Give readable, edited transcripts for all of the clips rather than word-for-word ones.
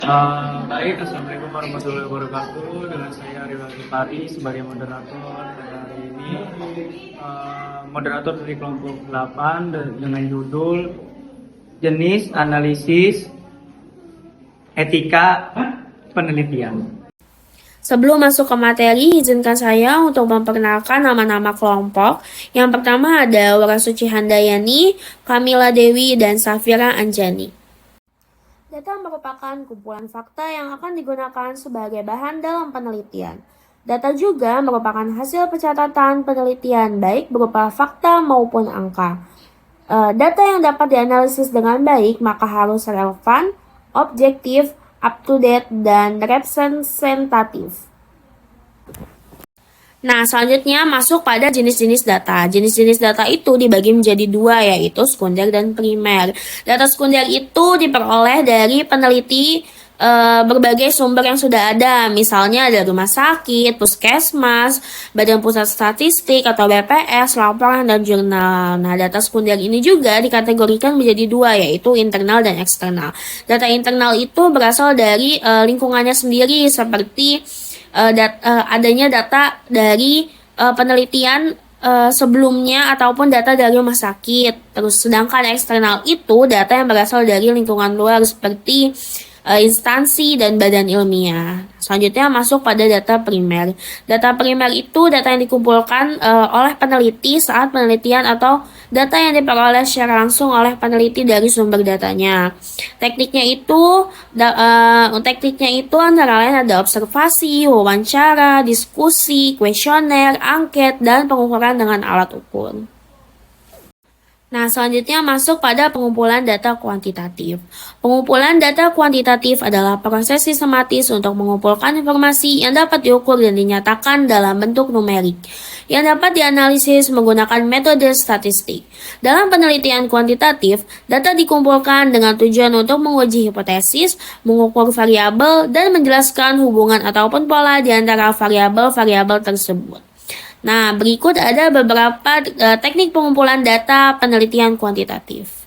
Baik, Assalamualaikum warahmatullahi wabarakatuh. Dengan saya Ridwan Kipari sebagai moderator pada hari ini. Moderator dari kelompok 8 dengan judul Jenis Analisis Etika Penelitian. Sebelum masuk ke materi, izinkan saya untuk memperkenalkan nama-nama kelompok. Yang pertama ada Warasuci Handayani, Kamila Dewi, dan Safira Anjani. Data merupakan kumpulan fakta yang akan digunakan sebagai bahan dalam penelitian. Data juga merupakan hasil pencatatan penelitian baik berupa fakta maupun angka. Data yang dapat dianalisis dengan baik maka harus relevan, objektif, up-to-date, dan representatif. Nah, selanjutnya masuk pada jenis-jenis data. Jenis-jenis data itu dibagi menjadi dua, yaitu sekunder dan primer. Data sekunder itu diperoleh dari peneliti berbagai sumber yang sudah ada, misalnya ada rumah sakit, puskesmas, Badan Pusat Statistik atau BPS, laporan, dan jurnal. Nah, data sekunder ini juga dikategorikan menjadi dua, yaitu internal dan eksternal. Data internal itu berasal dari lingkungannya sendiri, seperti adanya data dari penelitian sebelumnya ataupun data dari rumah sakit. Terus sedangkan eksternal itu data yang berasal dari lingkungan luar seperti instansi dan badan ilmiah. Selanjutnya masuk pada data primer. Data primer itu data yang dikumpulkan oleh peneliti saat penelitian atau data yang diperoleh secara langsung oleh peneliti dari sumber datanya. Tekniknya itu antara lain ada observasi, wawancara, diskusi, kuesioner, angket, dan pengukuran dengan alat ukur. Nah, selanjutnya masuk pada pengumpulan data kuantitatif. Pengumpulan data kuantitatif adalah proses sistematis untuk mengumpulkan informasi yang dapat diukur dan dinyatakan dalam bentuk numerik, yang dapat dianalisis menggunakan metode statistik. Dalam penelitian kuantitatif, data dikumpulkan dengan tujuan untuk menguji hipotesis, mengukur variabel, dan menjelaskan hubungan ataupun pola di antara variabel-variabel tersebut. Nah, berikut ada beberapa teknik pengumpulan data penelitian kuantitatif.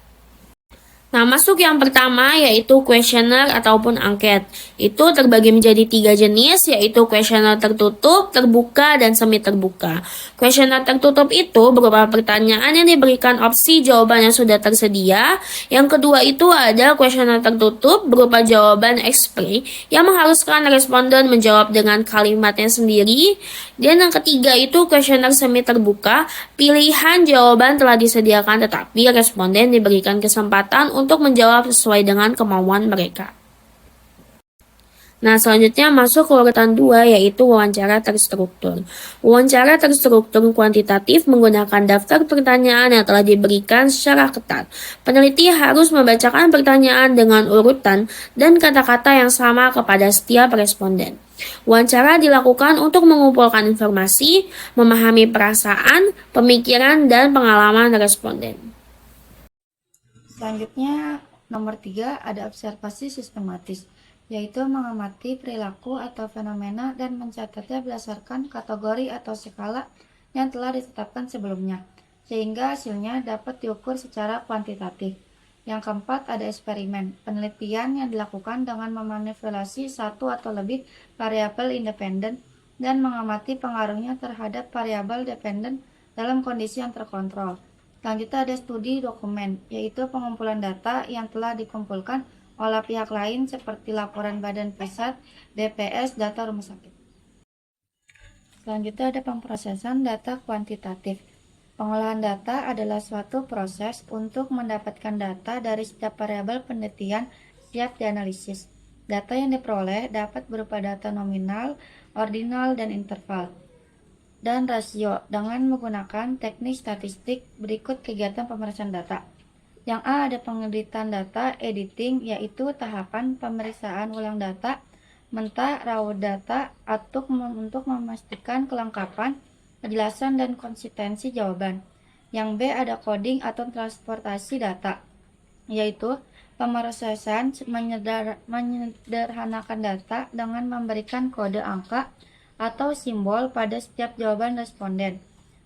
Nah, masuk yang pertama yaitu kuesioner ataupun angket. Itu terbagi menjadi 3 jenis, yaitu kuesioner tertutup, terbuka, dan semi terbuka. Kuesioner tertutup itu berupa pertanyaan yang diberikan opsi jawaban yang sudah tersedia. Yang kedua itu ada kuesioner tertutup berupa jawaban ekspre yang mengharuskan responden menjawab dengan kalimatnya sendiri. Dan yang ketiga itu kuesioner semi terbuka, pilihan jawaban telah disediakan tetapi responden diberikan kesempatan untuk menjawab sesuai dengan kemauan mereka. Nah, selanjutnya masuk ke urutan 2 yaitu wawancara terstruktur. Wawancara terstruktur kuantitatif menggunakan daftar pertanyaan yang telah diberikan secara ketat. Peneliti harus membacakan pertanyaan dengan urutan dan kata-kata yang sama kepada setiap responden. Wawancara dilakukan untuk mengumpulkan informasi, memahami perasaan, pemikiran, dan pengalaman responden. Selanjutnya, nomor 3 ada observasi sistematis, yaitu mengamati perilaku atau fenomena dan mencatatnya berdasarkan kategori atau skala yang telah ditetapkan sebelumnya, sehingga hasilnya dapat diukur secara kuantitatif. Yang keempat ada eksperimen, penelitian yang dilakukan dengan memanipulasi satu atau lebih variabel independen dan mengamati pengaruhnya terhadap variabel dependen dalam kondisi yang terkontrol. Selanjutnya ada studi dokumen, yaitu pengumpulan data yang telah dikumpulkan oleh pihak lain seperti laporan Badan Pusat, BPS, data rumah sakit. Selanjutnya ada pemrosesan data kuantitatif. Pengolahan data adalah suatu proses untuk mendapatkan data dari setiap variabel penelitian siap dianalisis. Data yang diperoleh dapat berupa data nominal, ordinal, dan interval, dan rasio dengan menggunakan teknik statistik. Berikut kegiatan pemeriksaan data. Yang A ada pengeditan data, editing, yaitu tahapan pemeriksaan ulang data, mentah, raw data, untuk memastikan kelengkapan, kejelasan, dan konsistensi jawaban. Yang B ada coding atau transportasi data, yaitu pemrosesan menyederhanakan data dengan memberikan kode angka atau simbol pada setiap jawaban responden.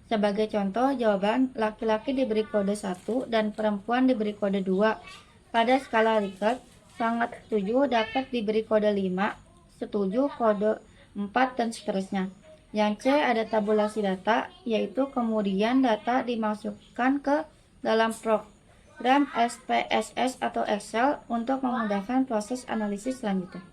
Sebagai contoh, jawaban laki-laki diberi kode 1 dan perempuan diberi kode 2 pada skala Likert sangat setuju dapat diberi kode 5, setuju kode 4, dan seterusnya. Yang C ada tabulasi data, yaitu kemudian data dimasukkan ke dalam program SPSS atau Excel untuk memudahkan proses analisis selanjutnya.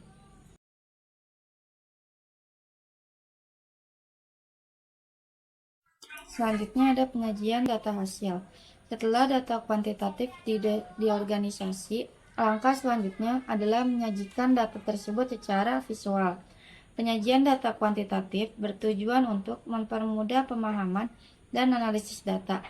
Selanjutnya ada penyajian data hasil. Setelah data kuantitatif di organisasi, langkah selanjutnya adalah menyajikan data tersebut secara visual. Penyajian data kuantitatif bertujuan untuk mempermudah pemahaman dan analisis data.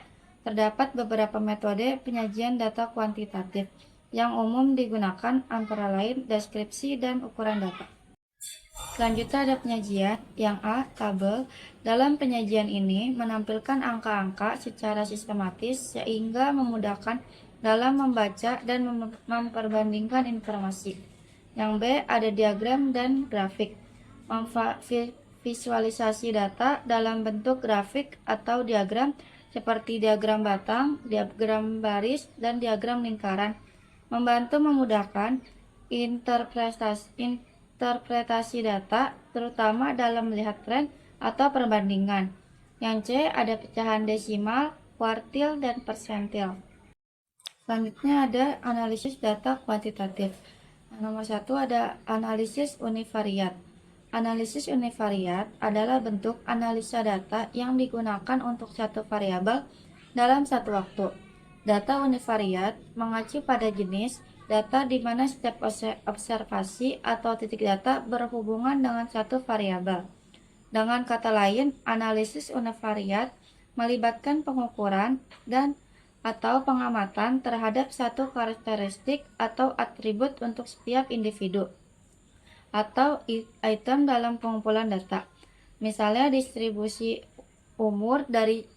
Terdapat beberapa metode penyajian data kuantitatif yang umum digunakan, antara lain deskripsi dan ukuran data. Selanjutnya ada penyajian. Yang A, tabel. Dalam penyajian ini menampilkan angka-angka secara sistematis sehingga memudahkan dalam membaca dan memperbandingkan informasi. Yang B, ada diagram dan grafik. Visualisasi data dalam bentuk grafik atau diagram seperti diagram batang, diagram baris, dan diagram lingkaran, membantu memudahkan interpretasi data, terutama dalam melihat tren atau perbandingan. Yang C ada pecahan desimal, kuartil, dan persentil. Selanjutnya ada analisis data kuantitatif. Nomor 1 ada analisis univariat. Analisis univariat adalah bentuk analisa data yang digunakan untuk satu variabel dalam satu waktu. Data univariat mengacu pada jenis data di mana setiap observasi atau titik data berhubungan dengan satu variabel. Dengan kata lain, analisis univariat melibatkan pengukuran dan atau pengamatan terhadap satu karakteristik atau atribut untuk setiap individu atau item dalam pengumpulan data. Misalnya distribusi umur dari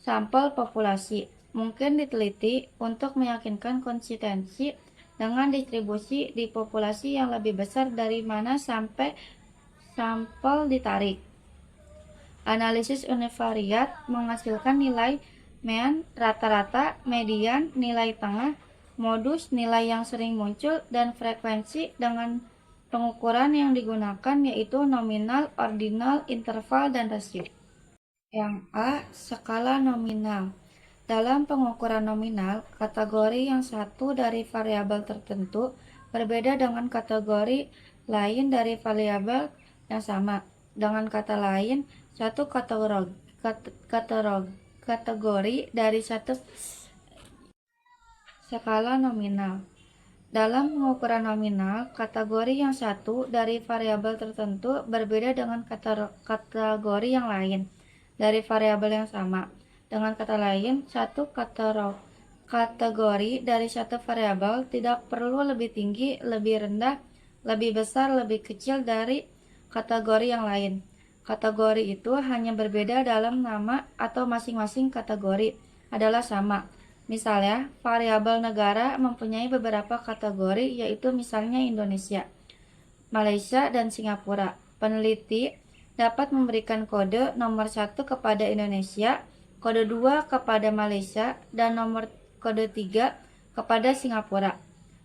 sampel populasi mungkin diteliti untuk meyakinkan konsistensi dengan distribusi di populasi yang lebih besar dari mana sampai sampel ditarik. Analisis univariat menghasilkan nilai mean, rata-rata, median, nilai tengah, modus, nilai yang sering muncul, dan frekuensi dengan pengukuran yang digunakan yaitu nominal, ordinal, interval, dan rasio. Yang A, skala nominal. Dalam pengukuran nominal, kategori yang satu dari variabel tertentu berbeda dengan kategori lain dari variabel yang sama. Dengan kata lain, satu kategori dari satu skala nominal. Dalam pengukuran nominal, kategori yang satu dari variabel tertentu berbeda dengan kategori yang lain dari variabel yang sama. Dengan kata lain, satu kategori dari satu variabel tidak perlu lebih tinggi, lebih rendah, lebih besar, lebih kecil dari kategori yang lain. Kategori itu hanya berbeda dalam nama atau masing-masing kategori adalah sama. Misalnya, variabel negara mempunyai beberapa kategori, yaitu misalnya Indonesia, Malaysia, dan Singapura. Peneliti dapat memberikan kode nomor 1 kepada Indonesia, kode 2 kepada Malaysia, dan nomor kode 3 kepada Singapura.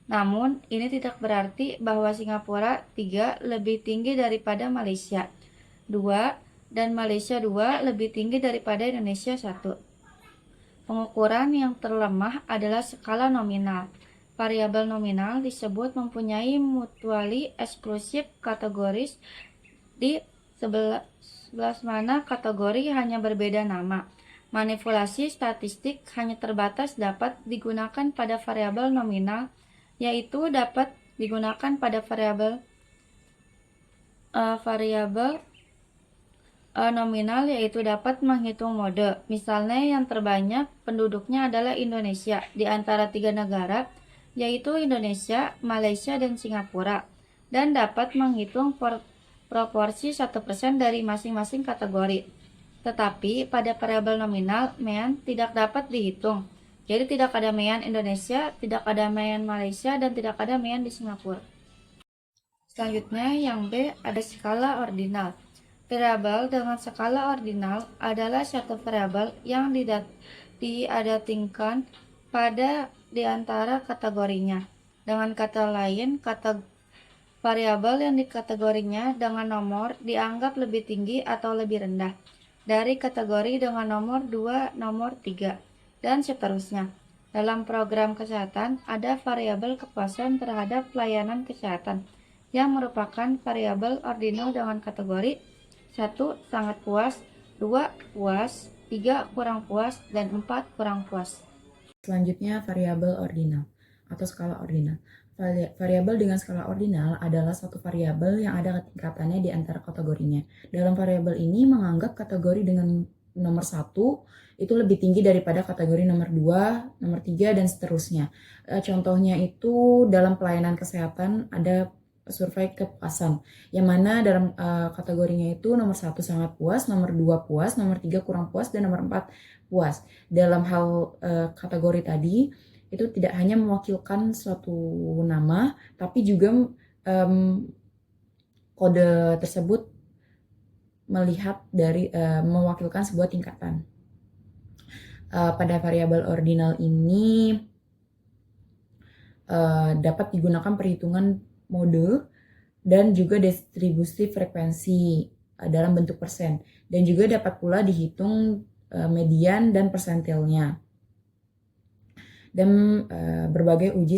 Namun, ini tidak berarti bahwa Singapura 3 lebih tinggi daripada Malaysia 2 dan Malaysia 2 lebih tinggi daripada Indonesia 1. Pengukuran yang terlemah adalah skala nominal. Variabel nominal disebut mempunyai mutually exclusive categories di sebelah mana kategori hanya berbeda nama. Manipulasi statistik hanya terbatas dapat digunakan pada variabel nominal, yaitu dapat digunakan pada variabel nominal, yaitu dapat menghitung mode. Misalnya yang terbanyak penduduknya adalah Indonesia di antara 3 negara, yaitu Indonesia, Malaysia, dan Singapura, dan dapat menghitung proporsi 1% dari masing-masing kategori. Tetapi pada variabel nominal, mean tidak dapat dihitung. Jadi tidak ada mean Indonesia, tidak ada mean Malaysia, dan tidak ada mean di Singapura. Selanjutnya yang B ada skala ordinal. Variabel dengan skala ordinal adalah satu variabel yang diadatingkan pada di antara kategorinya. Dengan kata lain, variabel yang dikategorinya dengan nomor dianggap lebih tinggi atau lebih rendah dari kategori dengan nomor 2, nomor 3, dan seterusnya. Dalam program kesehatan, ada variabel kepuasan terhadap pelayanan kesehatan yang merupakan variabel ordinal dengan kategori 1. Sangat puas, 2. Puas, 3. Kurang puas, dan 4. Kurang puas. Selanjutnya, variabel ordinal atau skala ordinal. Variabel dengan skala ordinal adalah suatu variabel yang ada tingkatannya di antara kategorinya. Dalam variabel ini menganggap kategori dengan nomor 1 itu lebih tinggi daripada kategori nomor 2, nomor 3, dan seterusnya. Contohnya itu dalam pelayanan kesehatan ada survei kepuasan, yang mana dalam kategorinya itu nomor 1 sangat puas, nomor 2 puas, nomor 3 kurang puas, dan nomor 4 puas. Dalam hal kategori tadi, itu tidak hanya mewakilkan suatu nama, tapi juga kode tersebut melihat dari mewakilkan sebuah tingkatan. Pada variabel ordinal ini dapat digunakan perhitungan mode dan juga distribusi frekuensi dalam bentuk persen, dan juga dapat pula dihitung median dan persentilnya, dan berbagai uji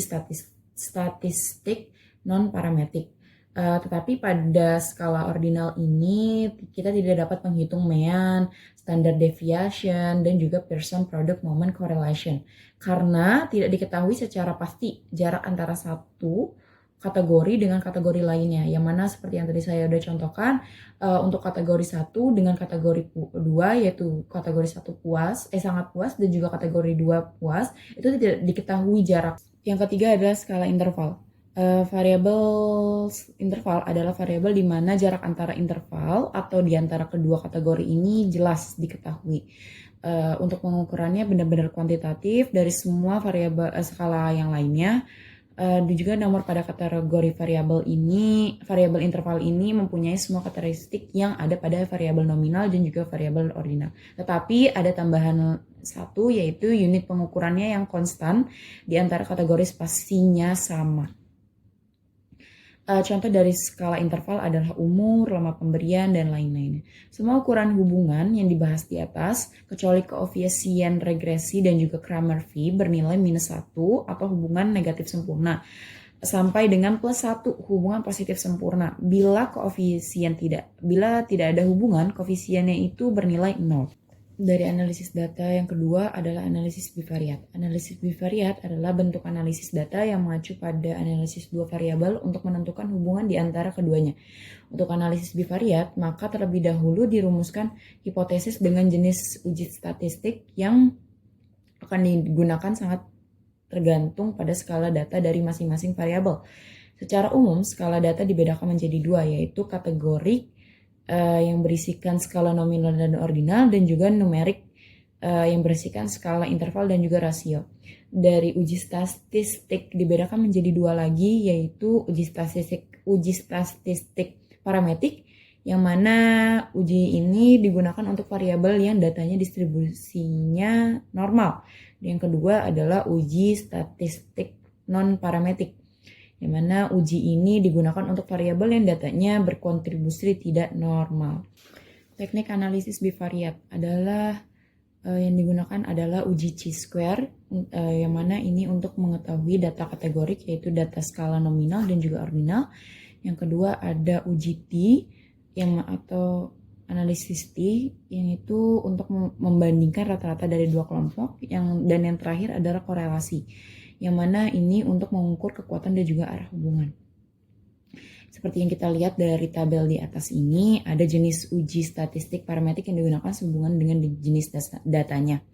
statistik non-parametrik. Tetapi pada skala ordinal ini kita tidak dapat menghitung mean, standard deviation, dan juga Pearson product moment correlation, karena tidak diketahui secara pasti jarak antara satu kategori dengan kategori lainnya, yang mana seperti yang tadi saya udah contohkan, untuk kategori 1 dengan kategori 2, yaitu kategori 1 puas, sangat puas, dan juga kategori 2 puas, itu tidak diketahui jarak. Yang ketiga adalah skala interval. Variabel interval adalah variabel di mana jarak antara interval atau di antara kedua kategori ini jelas diketahui. Untuk pengukurannya benar-benar kuantitatif dari semua variabel skala yang lainnya. Dan juga nomor pada kategori variabel interval ini mempunyai semua karakteristik yang ada pada variabel nominal dan juga variabel ordinal. Tetapi ada tambahan satu, yaitu unit pengukurannya yang konstan di antara kategori spasinya sama. Contoh dari skala interval adalah umur, lama pemberian, dan lain-lainnya. Semua ukuran hubungan yang dibahas di atas, kecuali koefisien regresi dan juga Cramer-V bernilai -1 atau hubungan negatif sempurna, sampai dengan +1 hubungan positif sempurna. Bila tidak ada hubungan, koefisiennya itu bernilai 0. Dari analisis data yang kedua adalah analisis bivariat. Analisis bivariat adalah bentuk analisis data yang mengacu pada analisis dua variabel untuk menentukan hubungan di antara keduanya. Untuk analisis bivariat, maka terlebih dahulu dirumuskan hipotesis dengan jenis uji statistik yang akan digunakan sangat tergantung pada skala data dari masing-masing variabel. Secara umum, skala data dibedakan menjadi dua, yaitu kategorik yang berisikan skala nominal dan ordinal, dan juga numerik yang berisikan skala interval dan juga rasio. Dari uji statistik dibedakan menjadi dua lagi, yaitu uji statistik parametrik, yang mana uji ini digunakan untuk variabel yang datanya distribusinya normal. Yang kedua adalah uji statistik non-parametrik, yang mana uji ini digunakan untuk variabel yang datanya berkontribusi tidak normal. Teknik analisis bivariat adalah yang digunakan adalah uji chi-square, yang mana ini untuk mengetahui data kategorik, yaitu data skala nominal dan juga ordinal. Yang kedua ada uji T atau analisis T, yang itu untuk membandingkan rata-rata dari dua kelompok, dan yang terakhir adalah korelasi, yang mana ini untuk mengukur kekuatan dan juga arah hubungan. Seperti yang kita lihat dari tabel di atas ini, ada jenis uji statistik parametrik yang digunakan sehubungan dengan jenis datanya.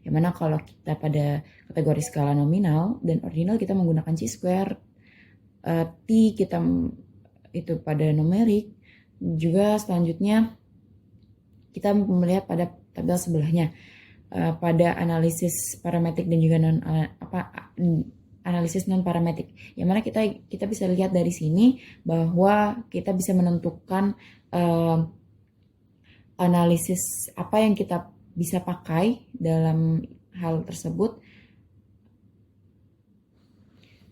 Yang mana kalau kita pada kategori skala nominal dan ordinal kita menggunakan chi-square, T kita itu pada numerik. Juga selanjutnya kita melihat pada tabel sebelahnya, pada analisis parametrik dan juga analisis non parametrik, yang mana kita bisa lihat dari sini bahwa kita bisa menentukan analisis apa yang kita bisa pakai dalam hal tersebut.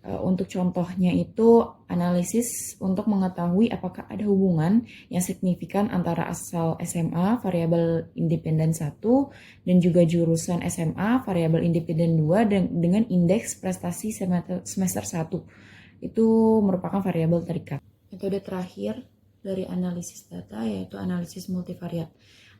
Untuk contohnya itu analisis untuk mengetahui apakah ada hubungan yang signifikan antara asal SMA variabel independen 1 dan juga jurusan SMA variabel independen 2 dengan indeks prestasi semester 1. Itu merupakan variabel terikat. Metode terakhir dari analisis data yaitu analisis multivariat.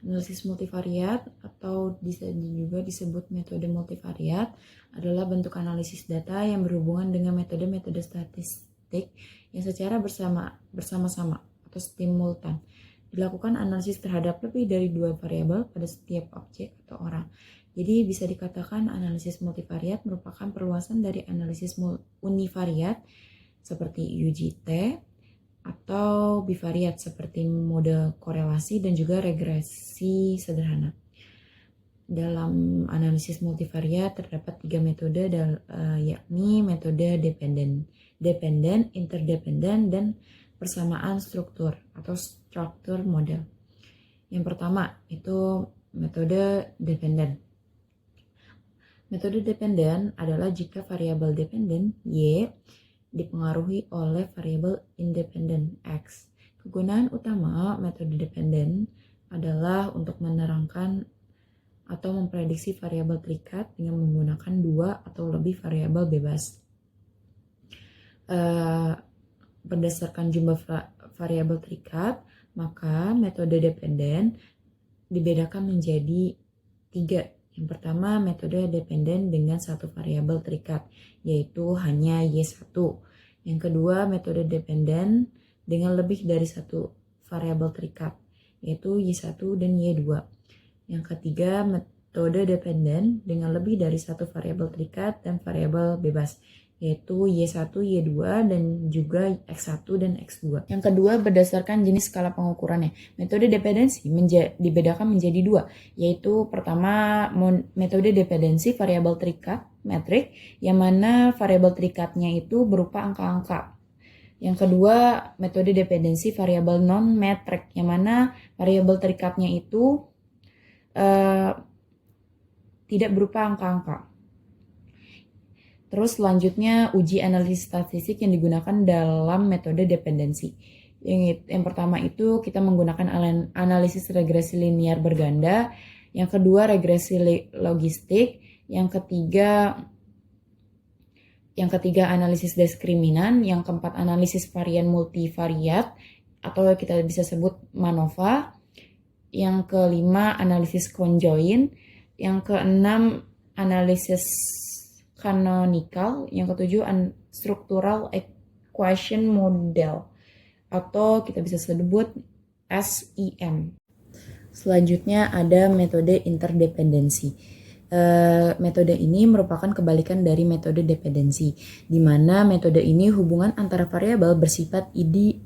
Analisis multivariat atau bisa juga disebut metode multivariat adalah bentuk analisis data yang berhubungan dengan metode-metode statistik yang secara bersama-sama atau simultan. Dilakukan analisis terhadap lebih dari 2 variabel pada setiap objek atau orang. Jadi bisa dikatakan analisis multivariat merupakan perluasan dari analisis univariat seperti UGT atau bivariat seperti mode korelasi dan juga regresi sederhana. Dalam analisis multivariat terdapat 3 metode yakni metode dependen, interdependen, dan persamaan struktur atau struktur model. Yang pertama itu metode dependen. Metode dependen adalah jika variabel dependen Y dipengaruhi oleh variabel independen X. Kegunaan utama metode dependen adalah untuk menerangkan atau memprediksi variabel terikat dengan menggunakan 2 atau lebih variabel bebas. Berdasarkan jumlah variabel terikat, maka metode dependen dibedakan menjadi 3. Yang pertama, metode dependen dengan 1 variabel terikat, yaitu hanya Y1. Yang kedua, metode dependen dengan lebih dari 1 variabel terikat, yaitu Y1 dan Y2. Yang ketiga, metode dependen dengan lebih dari 1 variabel terikat dan variabel bebas, yaitu Y1, Y2, dan juga X1 dan X2. Yang kedua, berdasarkan jenis skala pengukurannya. Metode dependensi dibedakan menjadi 2, yaitu pertama metode dependensi variabel terikat, metrik, yang mana variabel terikatnya itu berupa angka-angka. Yang kedua, metode dependensi variabel non-metrik, yang mana variabel terikatnya itu tidak berupa angka-angka. Terus selanjutnya uji analisis statistik yang digunakan dalam metode dependensi. Yang pertama itu kita menggunakan analisis regresi linear berganda. Yang kedua regresi logistik. Yang ketiga analisis diskriminan. Yang keempat analisis varian multivariat atau kita bisa sebut MANOVA. Yang kelima analisis conjoint. Yang keenam analisis canonical, yang ketujuh structural equation model atau kita bisa sebut SEM. Selanjutnya ada metode interdependensi. Metode ini merupakan kebalikan dari metode dependensi, di mana metode ini hubungan antara variabel bersifat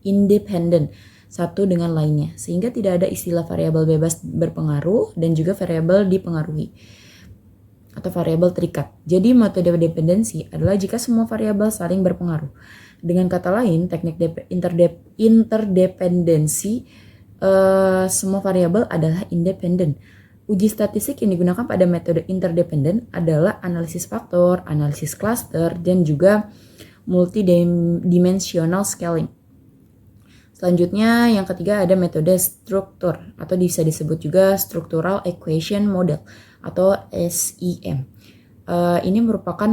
independen satu dengan lainnya, sehingga tidak ada istilah variabel bebas berpengaruh dan juga variabel dipengaruhi atau variabel terikat. Jadi metode dependensi adalah jika semua variabel saling berpengaruh. Dengan kata lain, teknik interdependensi semua variabel adalah independen. Uji statistik yang digunakan pada metode interdependen adalah analisis faktor, analisis cluster, dan juga multidimensional scaling. Selanjutnya yang ketiga ada metode struktur atau bisa disebut juga structural equation model atau SEM. Ini merupakan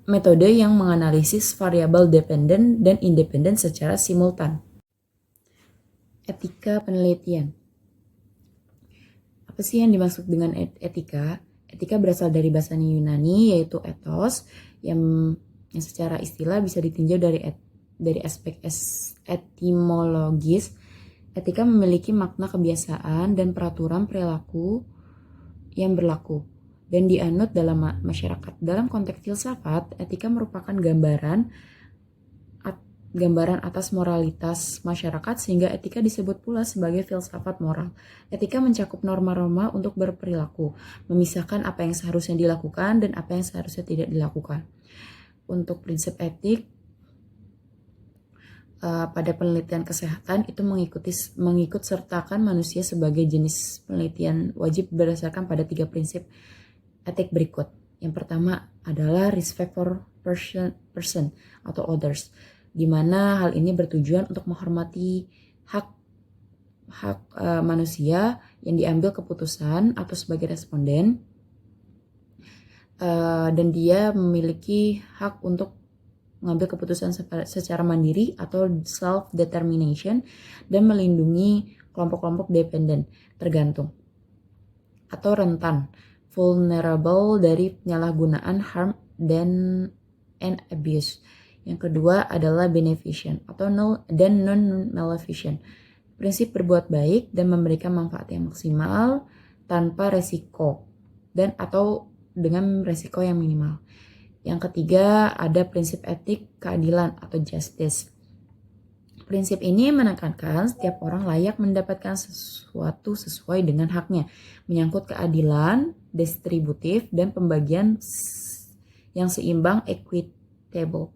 metode yang menganalisis variabel dependen dan independen secara simultan. Etika penelitian. Apa sih yang dimaksud dengan etika? Etika berasal dari bahasa Yunani yaitu ethos yang secara istilah bisa ditinjau dari aspek etimologis. Etika memiliki makna kebiasaan dan peraturan perilaku yang berlaku dan dianut dalam masyarakat. Dalam konteks filsafat, etika merupakan gambaran atas moralitas masyarakat, sehingga etika disebut pula sebagai filsafat moral. Etika mencakup norma-norma untuk berperilaku, memisahkan apa yang seharusnya dilakukan dan apa yang seharusnya tidak dilakukan. Untuk prinsip etik, pada penelitian kesehatan itu mengikut sertakan manusia sebagai jenis penelitian wajib berdasarkan pada 3 prinsip etik berikut. Yang pertama adalah respect for person atau others, di mana hal ini bertujuan untuk menghormati hak manusia yang diambil keputusan atau sebagai responden, dan dia memiliki hak untuk mengambil keputusan secara mandiri atau self-determination, dan melindungi kelompok-kelompok dependen, tergantung, atau rentan, vulnerable dari penyalahgunaan, harm, and abuse. Yang kedua adalah beneficent atau non-maleficent. Prinsip berbuat baik dan memberikan manfaat yang maksimal tanpa resiko dan atau dengan resiko yang minimal. Yang ketiga ada prinsip etik keadilan atau justice. Prinsip ini menekankan setiap orang layak mendapatkan sesuatu sesuai dengan haknya, menyangkut keadilan, distributif, dan pembagian yang seimbang, equitable.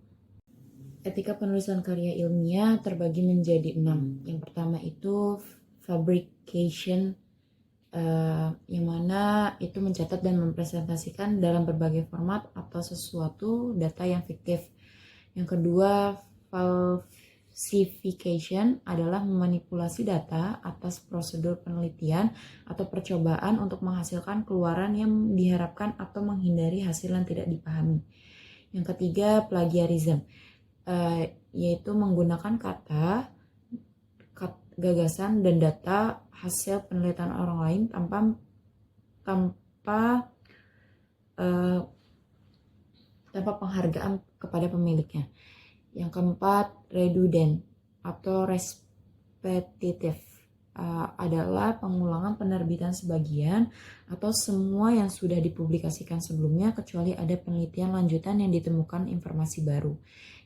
Etika penulisan karya ilmiah terbagi menjadi 6. Yang pertama itu fabrication, yang mana itu mencatat dan mempresentasikan dalam berbagai format atau sesuatu data yang fiktif. Yang kedua, falsification adalah memanipulasi data atas prosedur penelitian atau percobaan untuk menghasilkan keluaran yang diharapkan atau menghindari hasil yang tidak dipahami. Yang ketiga, plagiarism, yaitu menggunakan kata, gagasan, dan data hasil penelitian orang lain tanpa penghargaan kepada pemiliknya. Yang keempat, redundant atau repetitive, adalah pengulangan penerbitan sebagian atau semua yang sudah dipublikasikan sebelumnya kecuali ada penelitian lanjutan yang ditemukan informasi baru.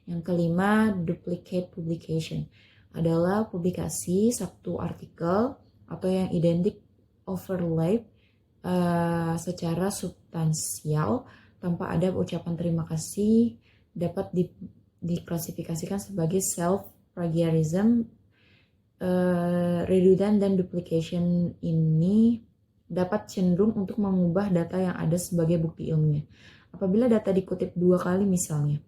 Yang kelima, duplicate publication, adalah publikasi satu artikel atau yang identik overlap secara substansial tanpa ada ucapan terima kasih, dapat diklasifikasikan sebagai self-plagiarism. Redundant dan duplication ini dapat cenderung untuk mengubah data yang ada sebagai bukti ilmiah. Apabila data dikutip 2 kali misalnya,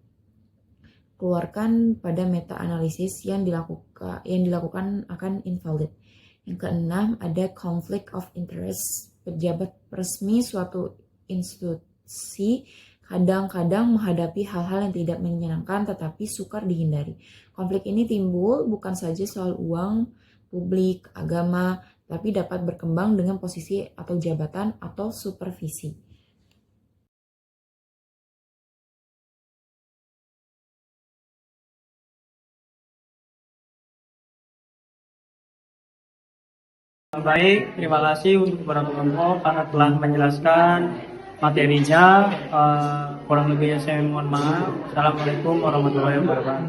keluarkan pada meta-analisis yang dilakukan akan invalid. Yang keenam ada conflict of interest. Pejabat resmi suatu institusi kadang-kadang menghadapi hal-hal yang tidak menyenangkan tetapi sukar dihindari. Konflik ini timbul bukan saja soal uang, publik, agama, tapi dapat berkembang dengan posisi atau jabatan atau supervisi. Baik, terima kasih untuk para kelompok karena telah menjelaskan materinya. Kurang lebihnya saya mohon maaf. Assalamualaikum warahmatullahi wabarakatuh.